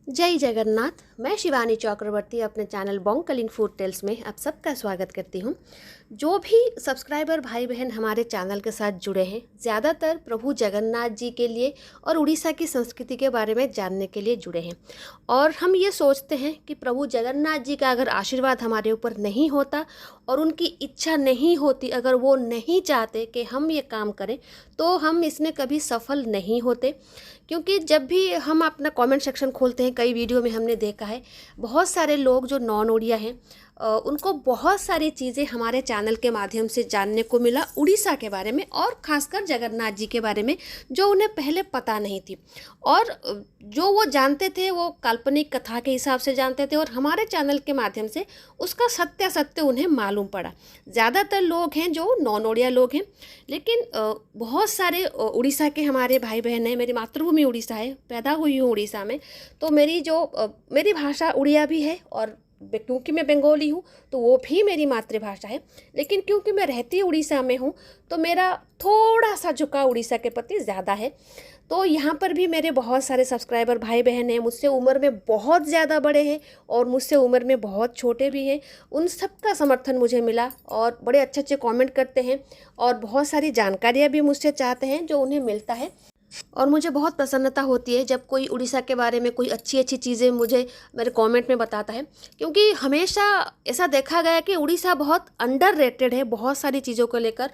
जय जगन्नाथ। मैं शिवानी चक्रवर्ती अपने channel Bong calling food tales में आप सबका स्वागत करती हूँ। जो भी सब्सक्राइबर भाई बहन हमारे चैनल के साथ जुड़े हैं, ज़्यादातर प्रभु जगन्नाथ जी के लिए और उड़ीसा की संस्कृति के बारे में जानने के लिए जुड़े हैं। और हम ये सोचते हैं कि प्रभु जगन्नाथ जी का अगर आशीर्वाद हमारे ऊपर नहीं होता और उनकी इच्छा नहीं होती, अगर वो नहीं चाहते कि हम ये काम करें, तो हम इसमें कभी सफल नहीं होते। क्योंकि जब भी हम अपना कमेंट सेक्शन खोलते हैं, कई वीडियो में हमने देखा है बहुत सारे लोग जो नॉन उड़िया हैं, उनको बहुत सारी चीज़ें हमारे चैनल के माध्यम से जानने को मिला उड़ीसा के बारे में और ख़ासकर जगन्नाथ जी के बारे में, जो उन्हें पहले पता नहीं थी। और जो वो जानते थे वो काल्पनिक कथा के हिसाब से जानते थे, और हमारे चैनल के माध्यम से उसका सत्यासत्य उन्हें मालूम पड़ा। ज़्यादातर लोग हैं जो नॉन उड़िया लोग हैं, लेकिन बहुत सारे उड़ीसा के हमारे भाई बहन हैं। मेरी मातृभूमि उड़ीसा है, पैदा हुई हूँ उड़ीसा में, तो मेरी भाषा उड़िया भी है। और क्योंकि मैं बंगाली हूँ तो वो भी मेरी मातृभाषा है, लेकिन क्योंकि मैं रहती उड़ीसा में हूँ तो मेरा थोड़ा सा झुकाव उड़ीसा के प्रति ज़्यादा है। तो यहाँ पर भी मेरे बहुत सारे सब्सक्राइबर भाई बहन हैं, मुझसे उम्र में बहुत ज़्यादा बड़े हैं और मुझसे उम्र में बहुत छोटे भी हैं। उन सबका समर्थन मुझे मिला और बड़े अच्छे अच्छे कमेंट करते हैं और बहुत सारी जानकारियाँ भी मुझसे चाहते हैं जो उन्हें मिलता है। और मुझे बहुत प्रसन्नता होती है जब कोई उड़ीसा के बारे में कोई अच्छी अच्छी चीज़ें मुझे मेरे कमेंट में बताता है, क्योंकि हमेशा ऐसा देखा गया है कि उड़ीसा बहुत अंडर रेटेड है बहुत सारी चीज़ों को लेकर।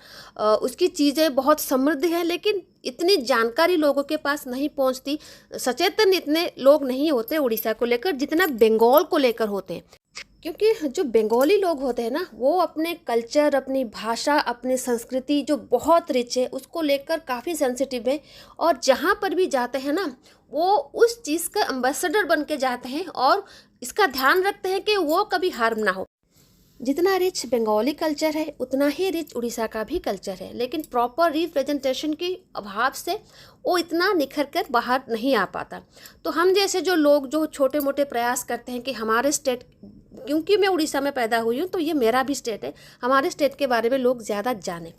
उसकी चीज़ें बहुत समृद्ध हैं, लेकिन इतनी जानकारी लोगों के पास नहीं पहुंचती। सचेतन इतने लोग नहीं होते उड़ीसा को लेकर जितना बंगाल को लेकर होते हैं। क्योंकि जो बंगाली लोग होते हैं ना, वो अपने कल्चर, अपनी भाषा, अपनी संस्कृति जो बहुत रिच है उसको लेकर काफ़ी सेंसिटिव है। और जहाँ पर भी जाते हैं ना, वो उस चीज़ का एम्बेसडर बन के जाते हैं और इसका ध्यान रखते हैं कि वो कभी हार्म ना हो। जितना रिच बंगाली कल्चर है उतना ही रिच उड़ीसा का भी कल्चर है, लेकिन प्रॉपर रिप्रेजेंटेशन के अभाव से वो इतना निखर कर बाहर नहीं आ पाता। तो हम जैसे जो लोग जो छोटे मोटे प्रयास करते हैं कि हमारे स्टेट, क्योंकि मैं उड़ीसा में पैदा हुई हूँ तो ये मेरा भी स्टेट है, हमारे स्टेट के बारे में लोग ज़्यादा जाने।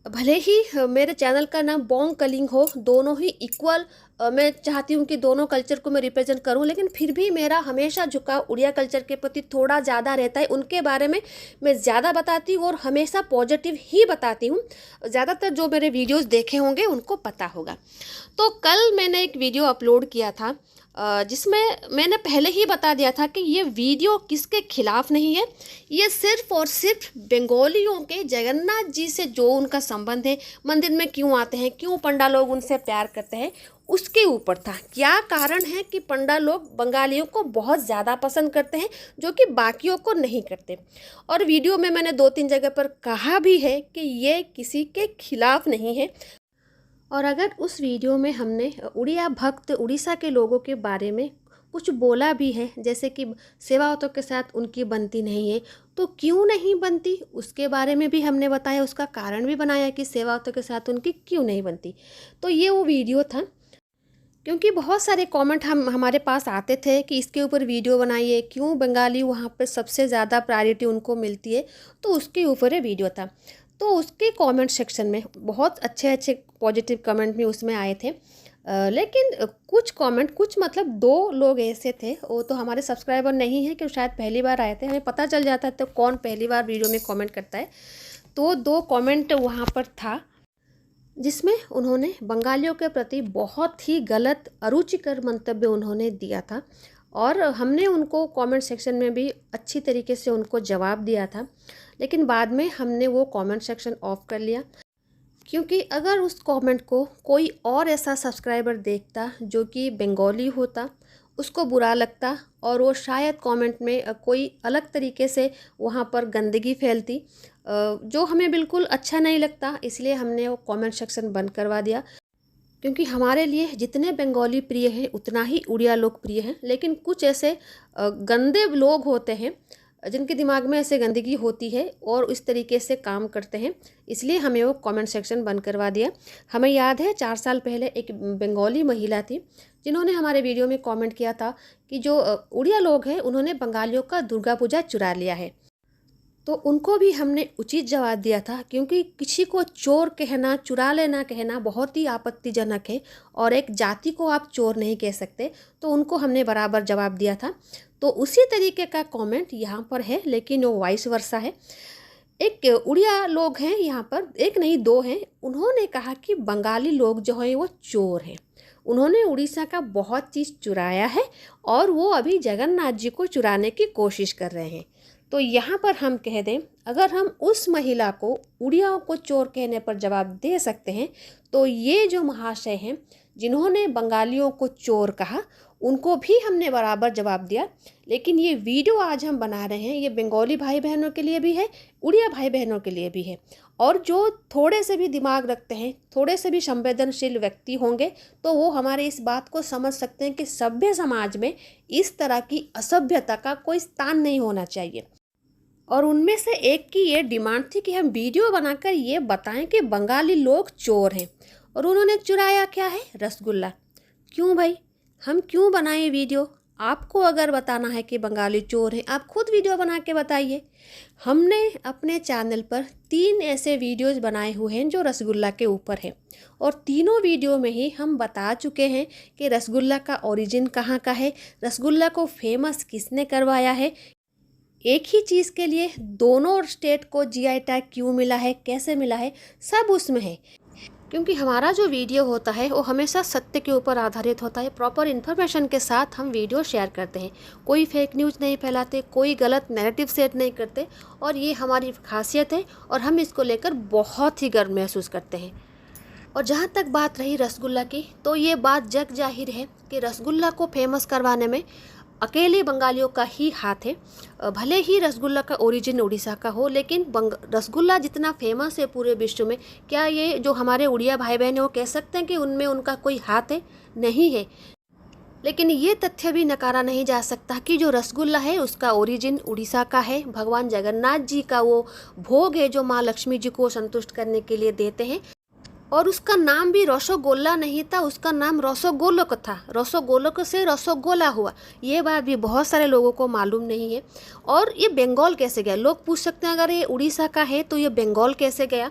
भले ही मेरे चैनल का नाम बॉन्ग कलिंग हो, दोनों ही इक्वल, मैं चाहती हूँ कि दोनों कल्चर को मैं रिप्रेजेंट करूँ, लेकिन फिर भी मेरा हमेशा झुकाव उड़िया कल्चर के प्रति थोड़ा ज़्यादा रहता है। उनके बारे में मैं ज़्यादा बताती हूँ और हमेशा पॉजिटिव ही बताती हूँ। ज़्यादातर जो मेरे वीडियोस देखे होंगे उनको पता होगा। तो कल मैंने एक वीडियो अपलोड किया था जिसमें मैंने पहले ही बता दिया था कि ये वीडियो किसके खिलाफ नहीं है, ये सिर्फ और सिर्फ बंगालियों के जगन्नाथ जी से जो उनका संबंध है, मंदिर में क्यों आते हैं, क्यों पंडा लोग उनसे प्यार करते हैं, उसके ऊपर था। क्या कारण है कि पंडा लोग बंगालियों को बहुत ज़्यादा पसंद करते हैं जो कि बाकियों को नहीं करते। और वीडियो में मैंने 2-3 जगह पर कहा भी है कि ये किसी के खिलाफ नहीं है। और अगर उस वीडियो में हमने उड़िया भक्त उड़ीसा के लोगों के बारे में कुछ बोला भी है, जैसे कि सेवावतों के साथ उनकी बनती नहीं है, तो क्यों नहीं बनती उसके बारे में भी हमने बताया, उसका कारण भी बनाया कि सेवावतों के साथ उनकी क्यों नहीं बनती। तो ये वो वीडियो था। क्योंकि बहुत सारे कमेंट हमारे पास आते थे कि इसके ऊपर वीडियो बनाइए, क्यों बंगाली वहाँ पे सबसे ज़्यादा प्रायोरिटी उनको मिलती है, तो उसके ऊपर ये वीडियो था। तो उसके कमेंट सेक्शन में बहुत अच्छे अच्छे पॉजिटिव कमेंट भी उसमें आए थे। लेकिन कुछ कमेंट, कुछ मतलब 2 लोग ऐसे थे, वो तो हमारे सब्सक्राइबर नहीं है कि शायद पहली बार आए थे, हमें पता चल जाता है तो कौन पहली बार वीडियो में कमेंट करता है। तो 2 कमेंट वहाँ पर था जिसमें उन्होंने बंगालियों के प्रति बहुत ही गलत अरुचिकर मंतव्य उन्होंने दिया था। और हमने उनको कमेंट सेक्शन में भी अच्छी तरीके से उनको जवाब दिया था, लेकिन बाद में हमने वो कमेंट सेक्शन ऑफ कर लिया। क्योंकि अगर उस कमेंट को कोई और ऐसा सब्सक्राइबर देखता जो कि बंगाली होता, उसको बुरा लगता और वो शायद कमेंट में कोई अलग तरीके से वहाँ पर गंदगी फैलती, जो हमें बिल्कुल अच्छा नहीं लगता। इसलिए हमने वो कमेंट सेक्शन बंद करवा दिया। क्योंकि हमारे लिए जितने बंगाली प्रिय हैं उतना ही उड़िया लोग प्रिय हैं, लेकिन कुछ ऐसे गंदे लोग होते हैं जिनके दिमाग में ऐसे गंदगी होती है और इस तरीके से काम करते हैं, इसलिए हमें वो कमेंट सेक्शन बंद करवा दिया। हमें याद है 4 साल पहले एक बंगाली महिला थी जिन्होंने हमारे वीडियो में कमेंट किया था कि जो उड़िया लोग हैं उन्होंने बंगालियों का दुर्गा पूजा चुरा लिया है। तो उनको भी हमने उचित जवाब दिया था, क्योंकि किसी को चोर कहना, चुरा लेना कहना बहुत ही आपत्तिजनक है और एक जाति को आप चोर नहीं कह सकते। तो उनको हमने बराबर जवाब दिया था। तो उसी तरीके का कमेंट यहाँ पर है, लेकिन वो वाइस वर्सा है। एक उड़िया लोग हैं यहाँ पर, एक नहीं दो हैं, उन्होंने कहा कि बंगाली लोग जो हैं वो चोर हैं। उन्होंने उड़ीसा का बहुत चीज़ चुराया है और वो अभी जगन्नाथ जी को चुराने की कोशिश कर रहे हैं। तो यहाँ पर हम कह दें, अगर हम उस महिला को उड़ियाओं को चोर कहने पर जवाब दे सकते हैं, तो ये जो महाशय हैं जिन्होंने बंगालियों को चोर कहा, उनको भी हमने बराबर जवाब दिया। लेकिन ये वीडियो आज हम बना रहे हैं, ये बंगाली भाई बहनों के लिए भी है, उड़िया भाई बहनों के लिए भी है। और जो थोड़े से भी दिमाग रखते हैं, थोड़े से भी संवेदनशील व्यक्ति होंगे, तो वो हमारे इस बात को समझ सकते हैं कि सभ्य समाज में इस तरह की असभ्यता का कोई स्थान नहीं होना चाहिए। और उनमें से एक की ये डिमांड थी कि हम वीडियो बनाकर ये बताएं कि बंगाली लोग चोर हैं। और उन्होंने चुराया क्या है? रसगुल्ला। क्यों भाई, हम क्यों बनाएं वीडियो? आपको अगर बताना है कि बंगाली चोर हैं, आप खुद वीडियो बना के बताइए। हमने अपने चैनल पर 3 ऐसे वीडियोज़ बनाए हुए हैं जो रसगुल्ला के ऊपर है, और तीनों वीडियो में ही हम बता चुके हैं कि रसगुल्ला का ओरिजिन कहाँ का है, रसगुल्ला को फेमस किसने करवाया है, एक ही चीज़ के लिए दोनों स्टेट को जीआई टैग क्यों मिला है, कैसे मिला है, सब उसमें है। क्योंकि हमारा जो वीडियो होता है वो हमेशा सत्य के ऊपर आधारित होता है, प्रॉपर इन्फॉर्मेशन के साथ हम वीडियो शेयर करते हैं, कोई फेक न्यूज़ नहीं फैलाते, कोई गलत नैरेटिव सेट नहीं करते, और ये हमारी खासियत है और हम इसको लेकर बहुत ही गर्व महसूस करते हैं। और जहाँ तक बात रही रसगुल्ला की, तो ये बात जग जाहिर है कि रसगुल्ला को फेमस करवाने में अकेले बंगालियों का ही हाथ है। भले ही रसगुल्ला का ओरिजिन उड़ीसा का हो, लेकिन रसगुल्ला जितना फेमस है पूरे विश्व में, क्या ये जो हमारे उड़िया भाई बहन हैं वो कह सकते हैं कि उनमें उनका कोई हाथ है? नहीं है। लेकिन ये तथ्य भी नकारा नहीं जा सकता कि जो रसगुल्ला है उसका ओरिजिन उड़ीसा का है। भगवान जगन्नाथ जी का वो भोग है जो माँ लक्ष्मी जी को संतुष्ट करने के लिए देते हैं, और उसका नाम भी रसोगोल्ला नहीं था, उसका नाम रसोगोलक था। रसोगोलक से रसोगोला हुआ, ये बात भी बहुत सारे लोगों को मालूम नहीं है। और ये बंगाल कैसे गया? लोग पूछ सकते हैं, अगर ये उड़ीसा का है तो ये बंगाल कैसे गया?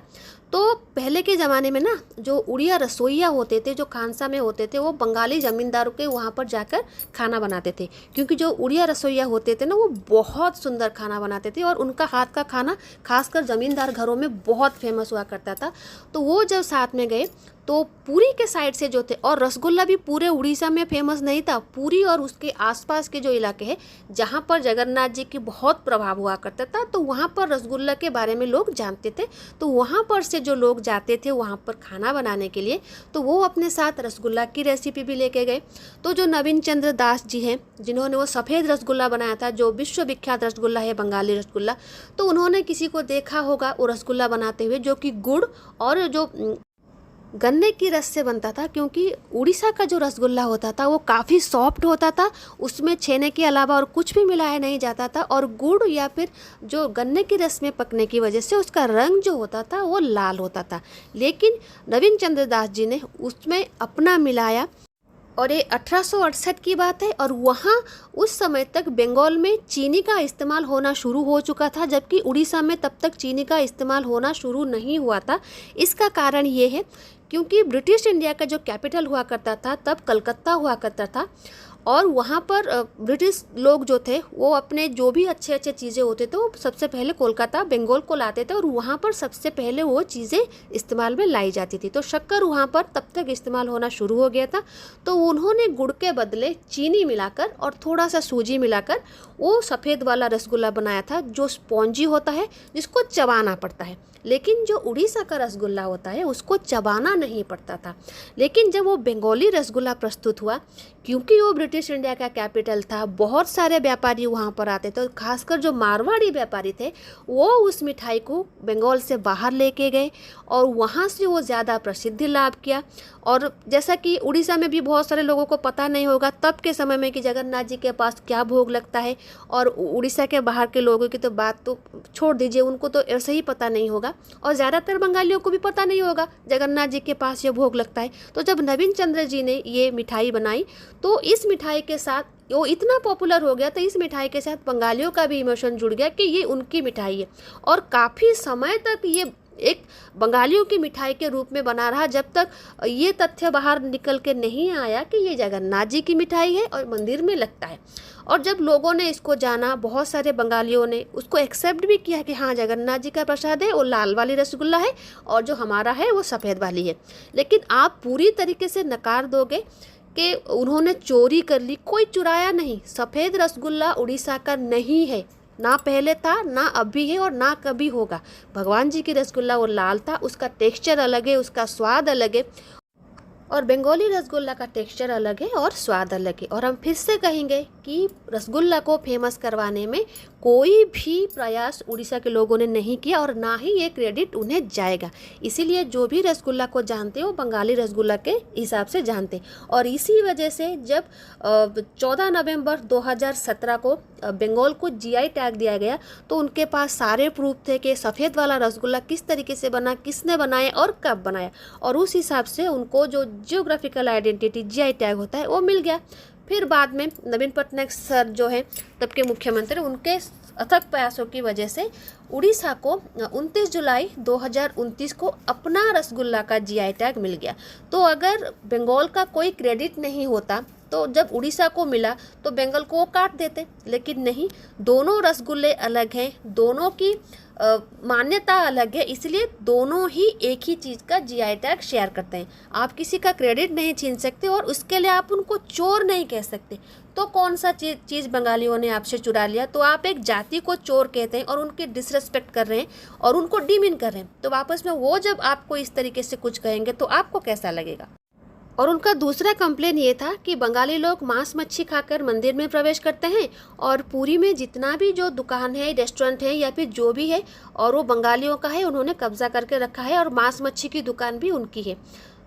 तो पहले के ज़माने में ना, जो उड़िया रसोइया होते थे, जो खानसा में होते थे, वो बंगाली ज़मींदारों के वहाँ पर जाकर खाना बनाते थे। क्योंकि जो उड़िया रसोइया होते थे ना, वो बहुत सुंदर खाना बनाते थे और उनका हाथ का खाना खासकर ज़मींदार घरों में बहुत फेमस हुआ करता था। तो वो जब साथ में गए तो पुरी के साइड से जो थे, और रसगुल्ला भी पूरे उड़ीसा में फेमस नहीं था, पुरी और उसके आसपास के जो इलाके हैं जहाँ पर जगन्नाथ जी की बहुत प्रभाव हुआ करता था, तो वहाँ पर रसगुल्ला के बारे में लोग जानते थे। तो वहाँ पर से जो लोग जाते थे वहाँ पर खाना बनाने के लिए, तो वो अपने साथ रसगुल्ला की रेसिपी भी लेके गए। तो जो नवीन चंद्र दास जी हैं, जिन्होंने वो सफ़ेद रसगुल्ला बनाया था, जो विश्व विख्यात रसगुल्ला है बंगाली रसगुल्ला, तो उन्होंने किसी को देखा होगा वो रसगुल्ला बनाते हुए, जो कि गुड़ और जो गन्ने की रस से बनता था। क्योंकि उड़ीसा का जो रसगुल्ला होता था वो काफ़ी सॉफ्ट होता था, उसमें छेने के अलावा और कुछ भी मिलाया नहीं जाता था, और गुड़ या फिर जो गन्ने की रस में पकने की वजह से उसका रंग जो होता था वो लाल होता था। लेकिन नवीन चंद्र दास जी ने उसमें अपना मिलाया, और ये 1868 की बात है, और वहाँ उस समय तक बंगाल में चीनी का इस्तेमाल होना शुरू हो चुका था, जबकि उड़ीसा में तब तक चीनी का इस्तेमाल होना शुरू नहीं हुआ था। इसका कारण ये है क्योंकि ब्रिटिश इंडिया का जो कैपिटल हुआ करता था तब कलकत्ता हुआ करता था, और वहाँ पर ब्रिटिश लोग जो थे वो अपने जो भी अच्छे अच्छे चीज़ें होते थे वो सबसे पहले कोलकाता बंगाल को लाते थे, और वहाँ पर सबसे पहले वो चीज़ें इस्तेमाल में लाई जाती थी। तो शक्कर वहाँ पर तब तक इस्तेमाल होना शुरू हो गया था, तो उन्होंने गुड़ के बदले चीनी मिलाकर और थोड़ा सा सूजी मिलाकर वो सफ़ेद वाला रसगुल्ला बनाया था, जो स्पॉन्जी होता है, जिसको चबाना पड़ता है। लेकिन जो उड़ीसा का रसगुल्ला होता है उसको चबाना नहीं पड़ता था। लेकिन जब वो बंगाली रसगुल्ला प्रस्तुत हुआ, क्योंकि वो ब्रिटिश इंडिया का कैपिटल था, बहुत सारे व्यापारी वहाँ पर आते थे, खासकर जो मारवाड़ी व्यापारी थे वो उस मिठाई को बंगाल से बाहर लेके गए, और वहाँ से वो ज़्यादा प्रसिद्धि लाभ किया। और जैसा कि उड़ीसा में भी बहुत सारे लोगों को पता नहीं होगा तब के समय में कि जगन्नाथ जी के पास क्या भोग लगता है, और उड़ीसा के बाहर के लोगों की तो बात तो छोड़ दीजिए, उनको तो ऐसे ही पता नहीं होगा, और ज़्यादातर बंगालियों को भी पता नहीं होगा जगन्नाथ जी के पास ये भोग लगता है। तो जब नवीन चंद्र जी ने ये मिठाई बनाई, तो इस मिठाई मिठाई के साथ वो इतना पॉपुलर हो गया, तो इस मिठाई के साथ बंगालियों का भी इमोशन जुड़ गया कि ये उनकी मिठाई है। और काफ़ी समय तक ये एक बंगालियों की मिठाई के रूप में बना रहा, जब तक ये तथ्य बाहर निकल के नहीं आया कि ये जगन्नाथ जी की मिठाई है और मंदिर में लगता है। और जब लोगों ने इसको जाना, बहुत सारे बंगालियों ने उसको एक्सेप्ट भी किया कि हाँ जगन्नाथ जी का प्रसाद है, वो लाल वाली रसगुल्ला है और जो हमारा है वो सफ़ेद वाली है। लेकिन आप पूरी तरीके से नकार दोगे कि उन्होंने चोरी कर ली। कोई चुराया नहीं। सफ़ेद रसगुल्ला उड़ीसा का नहीं है, ना पहले था, ना अभी है और ना कभी होगा। भगवान जी की रसगुल्ला वो लाल था, उसका टेक्सचर अलग है, उसका स्वाद अलग है। और बंगाली रसगुल्ला का टेक्सचर अलग है और स्वाद अलग है। और हम फिर से कहेंगे कि रसगुल्ला को फेमस करवाने में कोई भी प्रयास उड़ीसा के लोगों ने नहीं किया और ना ही ये क्रेडिट उन्हें जाएगा। इसीलिए जो भी रसगुल्ला को जानते हो बंगाली रसगुल्ला के हिसाब से जानते। और इसी वजह से जब 14 नवंबर 2017 को बंगाल को जीआई टैग दिया गया, तो उनके पास सारे प्रूफ थे कि सफ़ेद वाला रसगुल्ला किस तरीके से बना, किसने बनाया और कब बनाया। और उस हिसाब से उनको जो जियोग्राफिकल आइडेंटिटी जीआई टैग होता है वो मिल गया। फिर बाद में नवीन पटनायक सर जो है तब के मुख्यमंत्री, उनके अथक प्रयासों की वजह से उड़ीसा को 29 जुलाई 2029 को अपना रसगुल्ला का जीआई टैग मिल गया। तो अगर बंगाल का कोई क्रेडिट नहीं होता तो जब उड़ीसा को मिला तो बंगाल को वो काट देते, लेकिन नहीं, दोनों रसगुल्ले अलग हैं, दोनों की मान्यता अलग है, इसलिए दोनों ही एक ही चीज़ का जीआई टैग शेयर करते हैं। आप किसी का क्रेडिट नहीं छीन सकते और उसके लिए आप उनको चोर नहीं कह सकते। तो कौन सा चीज़ बंगालियों ने आपसे चुरा लिया, तो आप एक जाति को चोर कहते हैं और उनकी डिसरेस्पेक्ट कर रहे हैं और उनको डिमीन कर रहे हैं। तो वापस में वो जब आपको इस तरीके से कुछ कहेंगे तो आपको कैसा लगेगा। और उनका दूसरा कंप्लेन ये था कि बंगाली लोग मांस मच्छी खाकर मंदिर में प्रवेश करते हैं और पुरी में जितना भी जो दुकान है, रेस्टोरेंट है या फिर जो भी है, और वो बंगालियों का है, उन्होंने कब्जा करके रखा है और मांस मच्छी की दुकान भी उनकी है।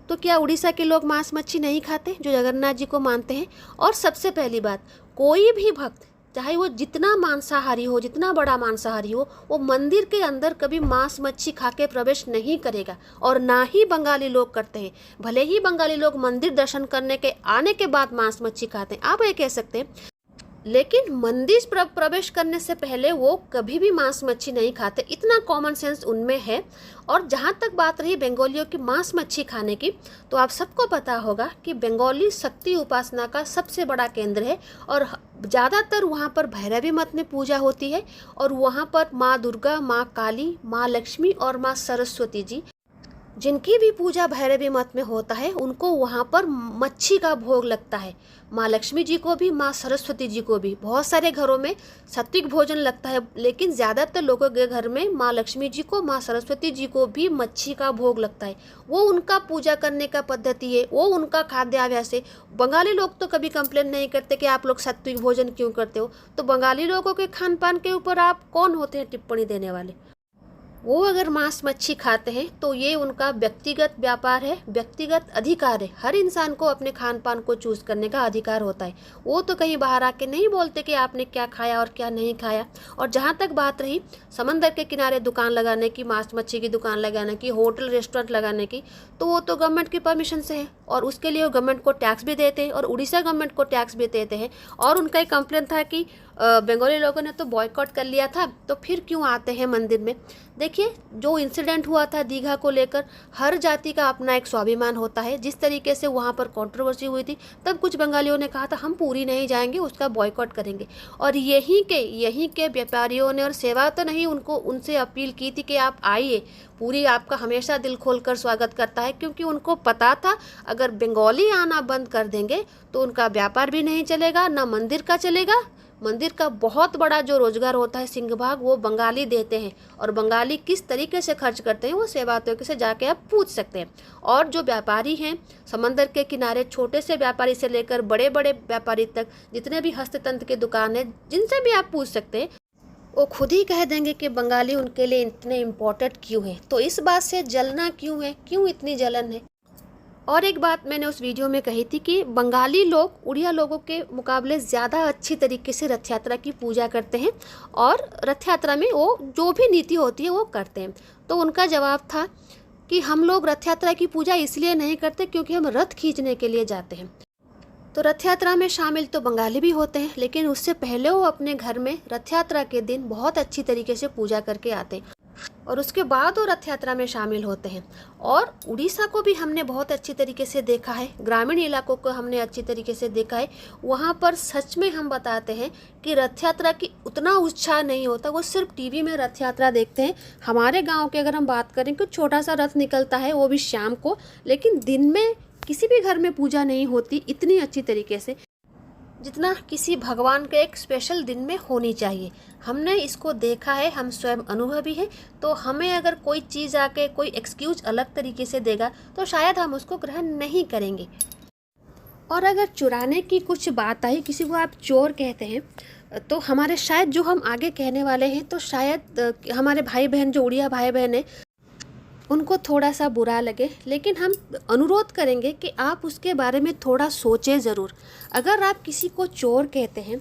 तो क्या उड़ीसा के लोग मांस मच्छी नहीं खाते जो जगन्नाथ जी को मानते हैं? और सबसे पहली बात, कोई भी भक्त चाहे वो जितना मांसाहारी हो, जितना बड़ा मांसाहारी हो, वो मंदिर के अंदर कभी मांस मच्छी खा के प्रवेश नहीं करेगा और ना ही बंगाली लोग करते हैं। भले ही बंगाली लोग मंदिर दर्शन करने के आने के बाद मांस मच्छी खाते हैं, आप ये कह सकते हैं, लेकिन मंदिर प्रवेश करने से पहले वो कभी भी मांस मच्छी नहीं खाते। इतना कॉमन सेंस उनमें है। और जहाँ तक बात रही बंगालियों की मांस मच्छी खाने की, तो आप सबको पता होगा कि बंगाली शक्ति उपासना का सबसे बड़ा केंद्र है और ज़्यादातर वहाँ पर भैरवी मत में पूजा होती है। और वहाँ पर माँ दुर्गा, माँ काली, माँ लक्ष्मी और माँ सरस्वती जी, जिनकी भी पूजा भैरवी मत में होता है, उनको वहाँ पर मच्छी का भोग लगता है। माँ लक्ष्मी जी को भी, माँ सरस्वती जी को भी। बहुत सारे घरों में सात्विक भोजन लगता है, लेकिन ज़्यादातर लोगों के घर में माँ लक्ष्मी जी को, माँ सरस्वती जी को भी मच्छी का भोग लगता है। वो उनका पूजा करने का पद्धति है, वो उनका खाद्याभ्यास है। बंगाली लोग तो कभी कंप्लेन नहीं करते कि आप लोग सात्विक भोजन क्यों करते हो। तो बंगाली लोगों के खान पान के ऊपर आप कौन होते हैं टिप्पणी देने वाले? वो अगर मांस मच्छी खाते हैं तो ये उनका व्यक्तिगत व्यापार है, व्यक्तिगत अधिकार है। हर इंसान को अपने खान पान को चूज़ करने का अधिकार होता है। वो तो कहीं बाहर आके नहीं बोलते कि आपने क्या खाया और क्या नहीं खाया। और जहाँ तक बात रही समंदर के किनारे दुकान लगाने की, मांस मच्छी की दुकान लगाने की, होटल रेस्टोरेंट लगाने की, तो वो तो गवर्नमेंट की परमिशन से है और उसके लिए वो गवर्नमेंट को टैक्स भी देते हैं और उड़ीसा गवर्नमेंट को टैक्स भी देते हैं। और उनका एक कंप्लेन था कि बंगाली लोगों ने तो बॉयकॉट कर लिया था, तो फिर क्यों आते हैं मंदिर में। देखिए, जो इंसिडेंट हुआ था दीघा को लेकर, हर जाति का अपना एक स्वाभिमान होता है। जिस तरीके से वहाँ पर कंट्रोवर्सी हुई थी, तब कुछ बंगालियों ने कहा था हम पूरी नहीं जाएंगे, उसका बॉयकॉट करेंगे। और यहीं के व्यापारियों ने, और सेवा तो नहीं, उनसे अपील की थी कि आप आइए, पूरी आपका हमेशा दिल खोलकर स्वागत करता है। क्योंकि उनको पता था अगर बंगाली आना बंद कर देंगे तो उनका व्यापार भी नहीं चलेगा, ना मंदिर का चलेगा। मंदिर का बहुत बड़ा जो रोजगार होता है सिंहभाग, वो बंगाली देते हैं। और बंगाली किस तरीके से खर्च करते हैं वो सेवातों से जाके आप पूछ सकते हैं। और जो व्यापारी हैं समंदर के किनारे, छोटे से व्यापारी से लेकर बड़े बड़े व्यापारी तक, जितने भी हस्ततंत्र की दुकान है, जिनसे भी आप पूछ सकते हैं, वो खुद ही कह देंगे कि बंगाली उनके लिए इतने इम्पोर्टेंट क्यों है। तो इस बात से जलना क्यों है, क्यों इतनी जलन है। और एक बात मैंने उस वीडियो में कही थी कि बंगाली लोग उड़िया लोगों के मुकाबले ज़्यादा अच्छी तरीके से रथ यात्रा की पूजा करते हैं और रथ यात्रा में वो जो भी नीति होती है वो करते हैं। तो उनका जवाब था कि हम लोग रथ यात्रा की पूजा इसलिए नहीं करते क्योंकि हम रथ खींचने के लिए जाते हैं। तो रथ यात्रा में शामिल तो बंगाली भी होते हैं, लेकिन उससे पहले वो अपने घर में रथ यात्रा के दिन बहुत अच्छी तरीके से पूजा करके आते हैं और उसके बाद वो रथ यात्रा में शामिल होते हैं। और उड़ीसा को भी हमने बहुत अच्छी तरीके से देखा है, ग्रामीण इलाकों को हमने अच्छी तरीके से देखा है। वहाँ पर सच में हम बताते हैं कि रथ यात्रा की उतना उत्साह नहीं होता, वो सिर्फ टीवी में रथ यात्रा देखते हैं। हमारे गाँव की अगर हम बात करें कि छोटा सा रथ निकलता है, वो भी शाम को, लेकिन दिन में किसी भी घर में पूजा नहीं होती इतनी अच्छी तरीके से जितना किसी भगवान के एक स्पेशल दिन में होनी चाहिए। हमने इसको देखा है, हम स्वयं अनुभवी हैं, तो हमें अगर कोई चीज़ आके कोई एक्सक्यूज अलग तरीके से देगा तो शायद हम उसको ग्रहण नहीं करेंगे। और अगर चुराने की कुछ बात आई, किसी को आप चोर कहते हैं, तो हमारे शायद जो हम आगे कहने वाले हैं तो शायद हमारे भाई बहन जो उड़िया भाई बहन हैं उनको थोड़ा सा बुरा लगे, लेकिन हम अनुरोध करेंगे कि आप उसके बारे में थोड़ा सोचें ज़रूर। अगर आप किसी को चोर कहते हैं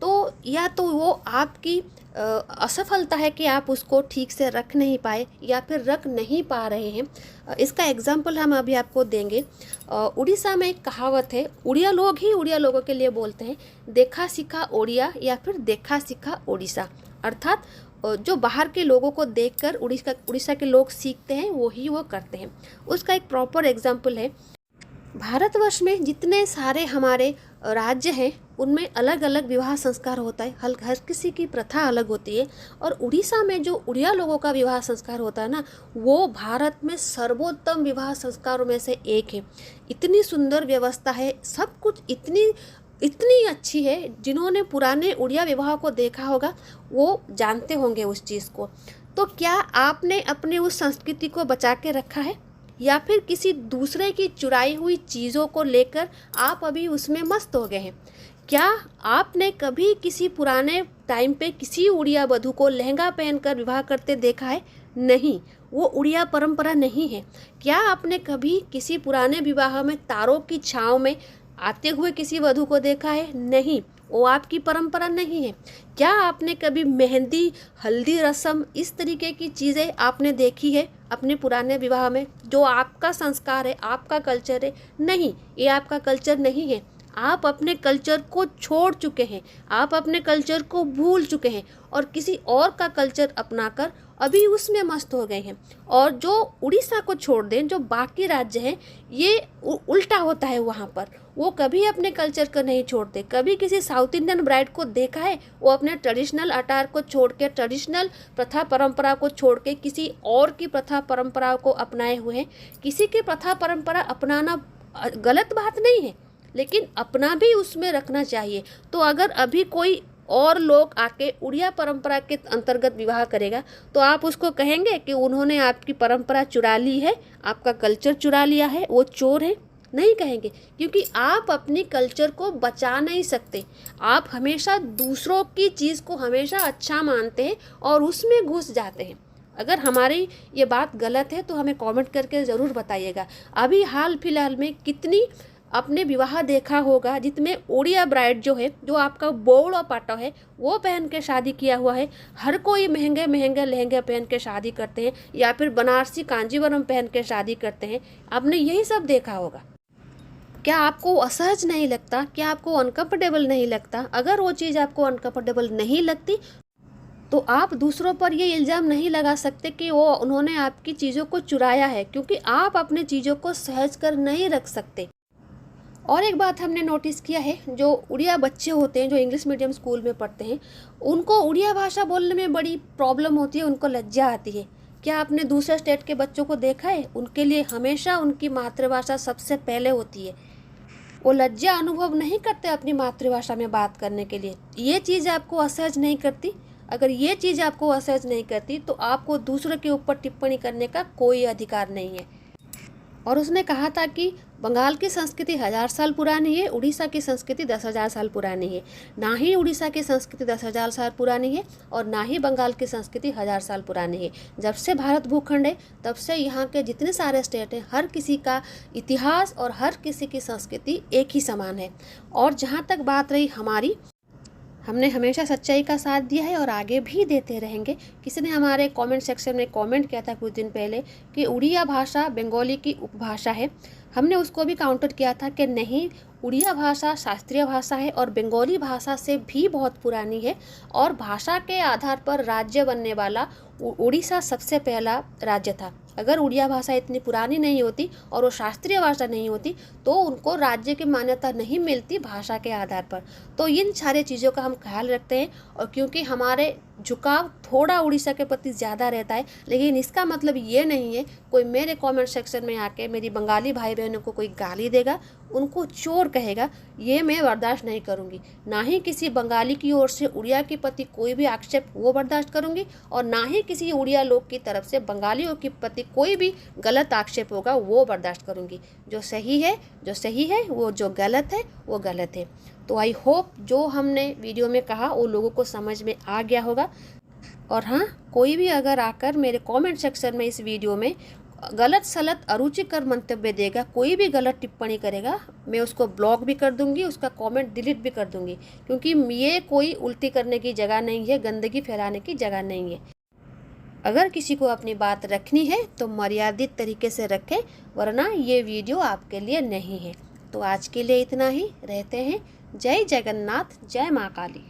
तो या तो वो आपकी असफलता है कि आप उसको ठीक से रख नहीं पाए या फिर रख नहीं पा रहे हैं। इसका एग्जाम्पल हम अभी आपको देंगे। उड़ीसा में एक कहावत है, उड़िया लोग ही उड़िया लोगों के लिए बोलते हैं, देखा सीखा ओडिया या फिर देखा सीखा ओडिशा। अर्थात जो बाहर के लोगों को देखकर उड़ीसा के लोग सीखते हैं वही वो करते हैं। उसका एक प्रॉपर एग्जाम्पल है, भारतवर्ष में जितने सारे हमारे राज्य हैं उनमें अलग अलग विवाह संस्कार होता है, हर किसी की प्रथा अलग होती है। और उड़ीसा में जो उड़िया लोगों का विवाह संस्कार होता है ना, वो भारत में सर्वोत्तम विवाह संस्कारों में से एक है। इतनी सुंदर व्यवस्था है, सब कुछ इतनी अच्छी है। जिन्होंने पुराने उड़िया विवाह को देखा होगा वो जानते होंगे उस चीज़ को। तो क्या आपने अपने उस संस्कृति को बचा के रखा है या फिर किसी दूसरे की चुराई हुई चीज़ों को लेकर आप अभी उसमें मस्त हो गए हैं? क्या आपने कभी किसी पुराने टाइम पे किसी उड़िया वधू को लहंगा पहनकर विवाह करते देखा है? नहीं, वो उड़िया परंपरा नहीं है। क्या आपने कभी किसी पुराने विवाह में तारों की छाँव में आते हुए किसी वधू को देखा है? नहीं, वो आपकी परंपरा नहीं है। क्या आपने कभी मेहंदी, हल्दी रस्म, इस तरीके की चीज़ें आपने देखी है अपने पुराने विवाह में, जो आपका संस्कार है, आपका कल्चर है? नहीं, ये आपका कल्चर नहीं है। आप अपने कल्चर को छोड़ चुके हैं, आप अपने कल्चर को भूल चुके हैं और किसी और का कल्चर अपनाकर अभी उसमें मस्त हो गए हैं। और जो उड़ीसा को छोड़ दें, जो बाकी राज्य हैं, ये उल्टा होता है। वहाँ पर वो कभी अपने कल्चर को नहीं छोड़ते। कभी किसी साउथ इंडियन ब्राइड को देखा है वो अपने ट्रेडिशनल अटायर को छोड़ के, ट्रेडिशनल प्रथा परंपरा को छोड़ के किसी और की प्रथा परंपरा को अपनाए हुए हैं? किसी की प्रथा परंपरा अपनाना गलत बात नहीं है, लेकिन अपना भी उसमें रखना चाहिए। तो अगर अभी कोई और लोग आके उड़िया परंपरा के अंतर्गत विवाह करेगा तो आप उसको कहेंगे कि उन्होंने आपकी परंपरा चुरा ली है, आपका कल्चर चुरा लिया है, वो चोर है? नहीं कहेंगे, क्योंकि आप अपनी कल्चर को बचा नहीं सकते। आप हमेशा दूसरों की चीज़ को हमेशा अच्छा मानते हैं और उसमें घुस जाते हैं। अगर हमारी ये बात गलत है तो हमें कमेंट करके ज़रूर बताइएगा। अभी हाल फिलहाल में कितनी आपने विवाह देखा होगा जितने उड़िया ब्राइड जो है, जो आपका बोड़ और पाटा है, वो पहन के शादी किया हुआ है। हर कोई महंगे महंगे लहंगे पहन के शादी करते हैं या फिर बनारसी कांजीवरम पहन के शादी करते हैं। आपने यही सब देखा होगा। क्या आपको असहज नहीं लगता? क्या आपको अनकंफर्टेबल नहीं लगता? अगर वो चीज़ आपको अनकंफर्टेबल नहीं लगती तो आप दूसरों पर ये इल्ज़ाम नहीं लगा सकते कि उन्होंने आपकी चीज़ों को चुराया है, क्योंकि आप अपने चीज़ों को सहज कर नहीं रख सकते। और एक बात हमने नोटिस किया है, जो उड़िया बच्चे होते हैं जो इंग्लिश मीडियम स्कूल में पढ़ते हैं, उनको उड़िया भाषा बोलने में बड़ी प्रॉब्लम होती है, उनको लज्जा आती है। क्या आपने दूसरे स्टेट के बच्चों को देखा है? उनके लिए हमेशा उनकी मातृभाषा सबसे पहले होती है। वो लज्जा अनुभव नहीं करते अपनी मातृभाषा में बात करने के लिए। ये चीज़ आपको असहज नहीं करती? अगर ये चीज़ आपको असहज नहीं करती तो आपको दूसरों के ऊपर टिप्पणी करने का कोई अधिकार नहीं है। और उसने कहा था कि बंगाल की संस्कृति 1000 साल पुरानी है, उड़ीसा की संस्कृति 10,000 साल पुरानी है। ना ही उड़ीसा की संस्कृति 10,000 साल पुरानी है और ना ही बंगाल की संस्कृति 1000 साल पुरानी है। जब से भारत भूखंड है तब से यहाँ के जितने सारे स्टेट हैं, हर किसी का इतिहास और हर किसी की संस्कृति एक ही समान है। और जहाँ तक बात रही हमारी, हमने हमेशा सच्चाई का साथ दिया है और आगे भी देते रहेंगे। किसी ने हमारे कमेंट सेक्शन में कमेंट किया था कुछ दिन पहले कि उड़िया भाषा बंगाली की उपभाषा है। हमने उसको भी काउंटर किया था कि नहीं, उड़िया भाषा शास्त्रीय भाषा है और बंगाली भाषा से भी बहुत पुरानी है और भाषा के आधार पर राज्य बनने वाला उड़ीसा सबसे पहला राज्य था। अगर उड़िया भाषा इतनी पुरानी नहीं होती और वो शास्त्रीय भाषा नहीं होती तो उनको राज्य की मान्यता नहीं मिलती भाषा के आधार पर। तो इन सारे चीज़ों का हम ख्याल रखते हैं और क्योंकि हमारे झुकाव थोड़ा उड़ीसा के प्रति ज़्यादा रहता है, लेकिन इसका मतलब ये नहीं है कोई मेरे कमेंट सेक्शन में आके मेरी बंगाली भाई बहनों को कोई गाली देगा, उनको चोर कहेगा, ये मैं बर्दाश्त नहीं करूँगी। ना ही किसी बंगाली की ओर से उड़िया के प्रति कोई भी आक्षेप वो बर्दाश्त करूँगी और ना ही किसी उड़िया लोग की तरफ से बंगालियों के प्रति कोई भी गलत आक्षेप होगा वो बर्दाश्त करूँगी। जो सही है, वो जो गलत है वो गलत है। तो आई होप जो हमने वीडियो में कहा वो लोगों को समझ में आ गया होगा। और हाँ, कोई भी अगर आकर मेरे कमेंट सेक्शन में इस वीडियो में गलत सलत अरुचिकर मंतव्य देगा, कोई भी गलत टिप्पणी करेगा, मैं उसको ब्लॉक भी कर दूंगी, उसका कमेंट डिलीट भी कर दूंगी, क्योंकि ये कोई उल्टी करने की जगह नहीं है, गंदगी फैलाने की जगह नहीं है। अगर किसी को अपनी बात रखनी है तो मर्यादित तरीके से रखें, वरना ये वीडियो आपके लिए नहीं है। तो आज के लिए इतना ही, रहते हैं। जय जगन्नाथ, जय माँ काली।